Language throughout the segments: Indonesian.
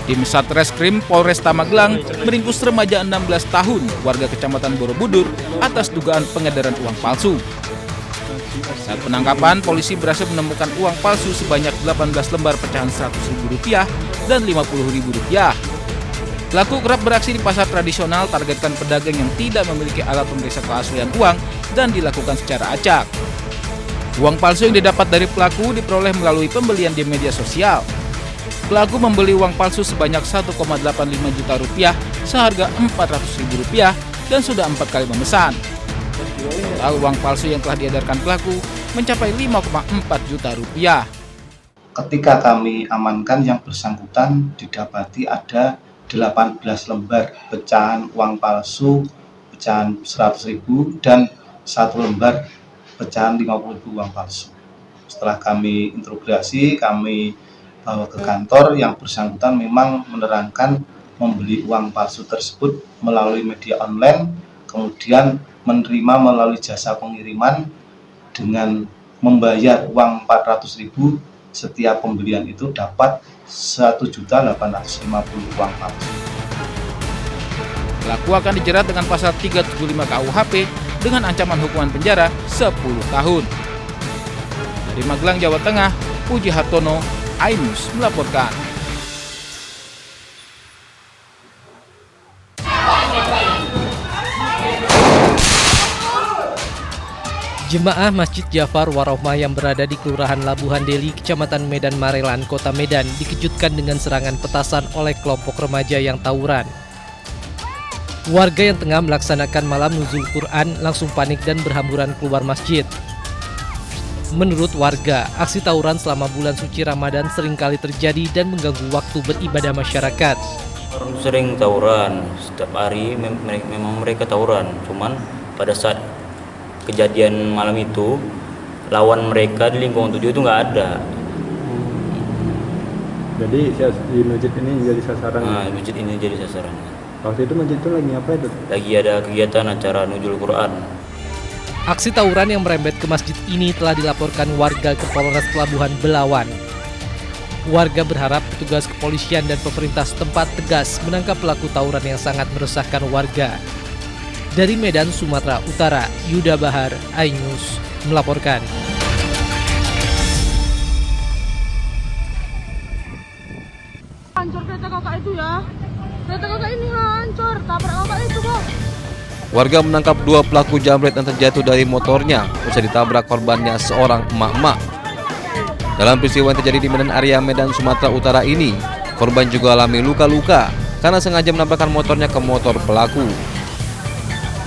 Tim Satreskrim Polresta Magelang meringkus remaja 16 tahun warga Kecamatan Borobudur atas dugaan pengedaran uang palsu. Saat penangkapan, polisi berhasil menemukan uang palsu sebanyak 18 lembar pecahan Rp100.000 dan Rp50.000. Pelaku kerap beraksi di pasar tradisional, targetkan pedagang yang tidak memiliki alat pemeriksa keaslian uang dan dilakukan secara acak. Uang palsu yang didapat dari pelaku diperoleh melalui pembelian di media sosial. Pelaku membeli uang palsu sebanyak Rp1,85 juta seharga Rp400.000 dan sudah 4 kali memesan. Total uang palsu yang telah diedarkan pelaku mencapai Rp5,4 juta. Ketika kami amankan, yang bersangkutan didapati ada 18 lembar pecahan uang palsu, pecahan Rp100.000 dan 1 lembar pecahan Rp50.000 uang palsu. Setelah kami interogasi, kami bawa ke kantor. Yang bersangkutan memang menerangkan membeli uang palsu tersebut melalui media online, kemudian menerima melalui jasa pengiriman dengan membayar uang Rp400.000. Setiap pembelian itu dapat Rp1.850.000 uang palsu. Pelaku akan dijerat dengan pasal 375 KUHP dengan ancaman hukuman penjara 10 tahun. Dari Magelang, Jawa Tengah, Puji Hartono, iNews melaporkan. Jemaah Masjid Jafar Warohmah yang berada di Kelurahan Labuhan Deli, Kecamatan Medan Marelan, Kota Medan, dikejutkan dengan serangan petasan oleh kelompok remaja yang tawuran. Warga yang tengah melaksanakan malam nuzul Quran langsung panik dan berhamburan keluar masjid. Menurut warga, aksi tawuran selama bulan suci Ramadan seringkali terjadi dan mengganggu waktu beribadah masyarakat. Sering tawuran, setiap hari memang mereka tawuran. Cuman pada saat kejadian malam itu, lawan mereka di lingkungan 7 itu nggak ada. Jadi di masjid ini jadi sasaran? Nah, masjid ini jadi sasaran. Waktu itu masjid itu lagi apa itu? Lagi ada kegiatan acara nuzul Quran. Aksi tawuran yang merembet ke masjid ini telah dilaporkan warga ke Polres Pelabuhan Belawan. Warga berharap petugas kepolisian dan pemerintah setempat tegas menangkap pelaku tawuran yang sangat meresahkan warga. Dari Medan, Sumatera Utara, Yuda Bahar, iNews melaporkan. Hancur kereta kakak itu ya. Kereta kakak ini hancur, tabrak kakak itu kok. Warga menangkap 2 pelaku jambret yang terjatuh dari motornya usai ditabrak korbannya seorang emak-emak. Dalam peristiwa yang terjadi di Medan Area Medan, Sumatera Utara ini, korban juga alami luka-luka karena sengaja menabrakkan motornya ke motor pelaku.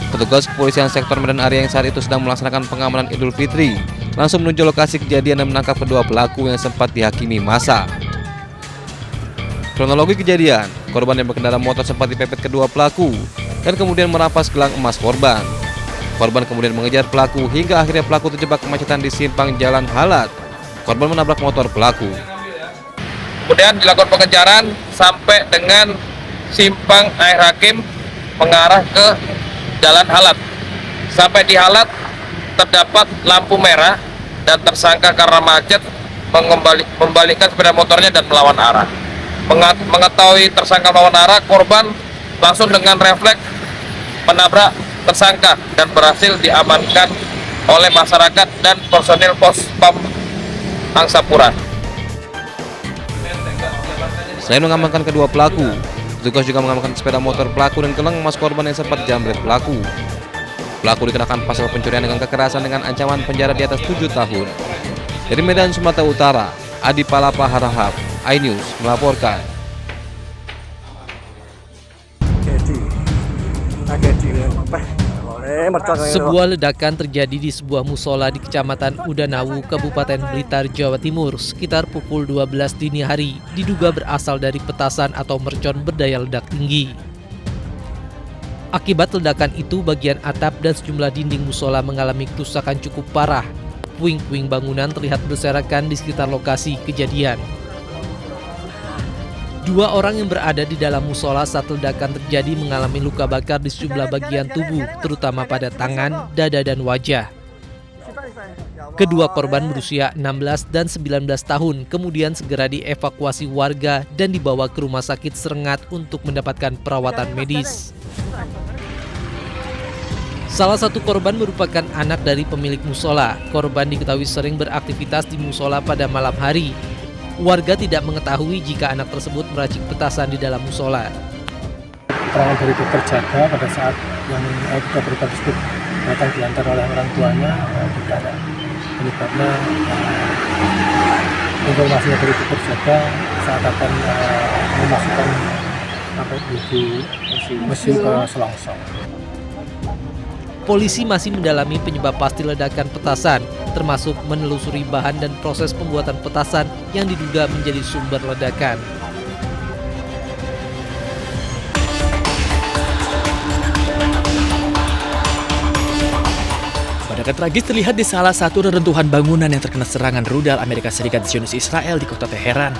Petugas kepolisian sektor Medan Area yang saat itu sedang melaksanakan pengamanan Idul Fitri langsung menuju lokasi kejadian dan menangkap kedua pelaku yang sempat dihakimi massa. Kronologi kejadian, korban yang berkendara motor sempat dipepet kedua pelaku dan kemudian merampas gelang emas korban. Korban kemudian mengejar pelaku hingga akhirnya pelaku terjebak kemacetan di simpang Jalan Halat. Korban menabrak motor pelaku. Kemudian dilakukan pengejaran sampai dengan simpang Air Hakim mengarah ke Jalan Halat. Sampai di Halat terdapat lampu merah dan tersangka karena macet membalikkan sepeda motornya dan melawan arah. Mengetahui tersangka melawan arah, korban langsung dengan refleks menabrak tersangka dan berhasil diamankan oleh masyarakat dan personil pos PAM Angsapura. Selain mengamankan kedua pelaku, petugas juga mengamankan sepeda motor pelaku dan gelang emas korban yang sempat jambret pelaku. Pelaku dikenakan pasal pencurian dengan kekerasan dengan ancaman penjara di atas 7 tahun. Dari Medan, Sumatera Utara, Adi Palapa Harahap, iNews melaporkan. Sebuah ledakan terjadi di sebuah musola di Kecamatan Udanawu, Kabupaten Blitar, Jawa Timur sekitar pukul 12 dini hari, diduga berasal dari petasan atau mercon berdaya ledak tinggi. Akibat ledakan itu, bagian atap dan sejumlah dinding musola mengalami kerusakan cukup parah. Puing-puing bangunan terlihat berserakan di sekitar lokasi kejadian. 2 orang yang berada di dalam musola saat ledakan terjadi mengalami luka bakar di sejumlah bagian tubuh, terutama pada tangan, dada, dan wajah. Kedua korban berusia 16 dan 19 tahun kemudian segera dievakuasi warga dan dibawa ke rumah sakit Serengat untuk mendapatkan perawatan medis. Salah satu korban merupakan anak dari pemilik musola. Korban diketahui sering beraktivitas di musola pada malam hari. Warga tidak mengetahui jika anak tersebut meracik petasan di dalam musola. Keterangan dari dokter jaga pada saat yang kedua korban tersebut datang diantar oleh orang tuanya, tidak ada penyebabnya. Informasinya dari dokter jaga saat akan memasukkan mesin ke selongsong. Polisi masih mendalami penyebab pasti ledakan petasan, termasuk menelusuri bahan dan proses pembuatan petasan yang diduga menjadi sumber ledakan. Ledakan tragis terlihat di salah satu reruntuhan bangunan yang terkena serangan rudal Amerika Serikat Zionis Israel di kota Teheran.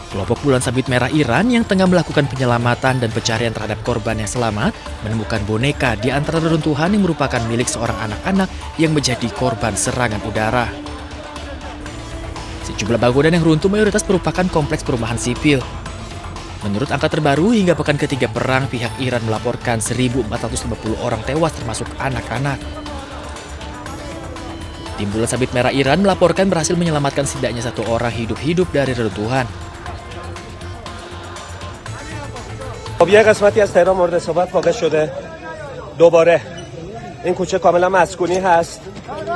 Kelompok Bulan Sabit Merah Iran yang tengah melakukan penyelamatan dan pencarian terhadap korban yang selamat menemukan boneka di antara reruntuhan yang merupakan milik seorang anak-anak yang menjadi korban serangan udara. Sejumlah bangunan yang runtuh mayoritas merupakan kompleks perumahan sipil. Menurut angka terbaru, hingga pekan ketiga perang, pihak Iran melaporkan 1.450 orang tewas termasuk anak-anak. Tim Bulan Sabit Merah Iran melaporkan berhasil menyelamatkan setidaknya 1 orang hidup-hidup dari reruntuhan. خب یه قسمتی از تهران مورد اصابت واقع شده. دوباره این کوچه کاملا مسکونی هست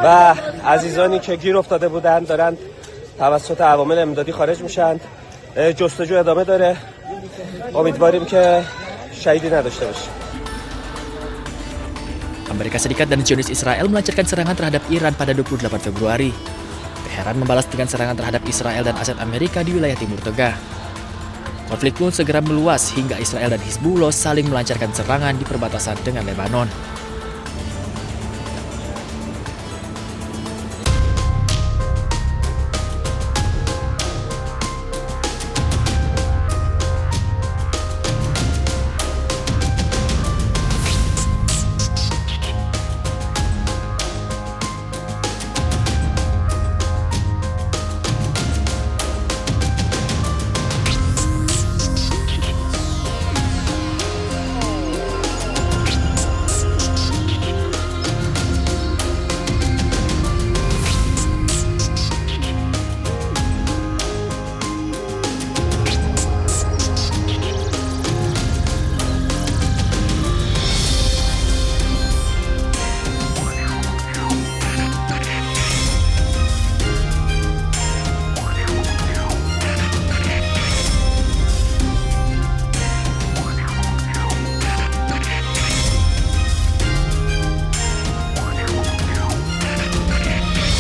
و عزیزانی که گیر افتاده بودند دارند توسط عوامل امدادی خارج میشن. جستجو ادامه داره. امیدواریم که شهیدی نداشته باشیم. Amerika Serikat dan Zionis Israel melancarkan serangan terhadap Iran pada 28 Februari. Teheran membalas dengan serangan terhadap Israel dan aset Amerika di wilayah Timur Tengah. Konflik pun segera meluas hingga Israel dan Hizbullah saling melancarkan serangan di perbatasan dengan Lebanon.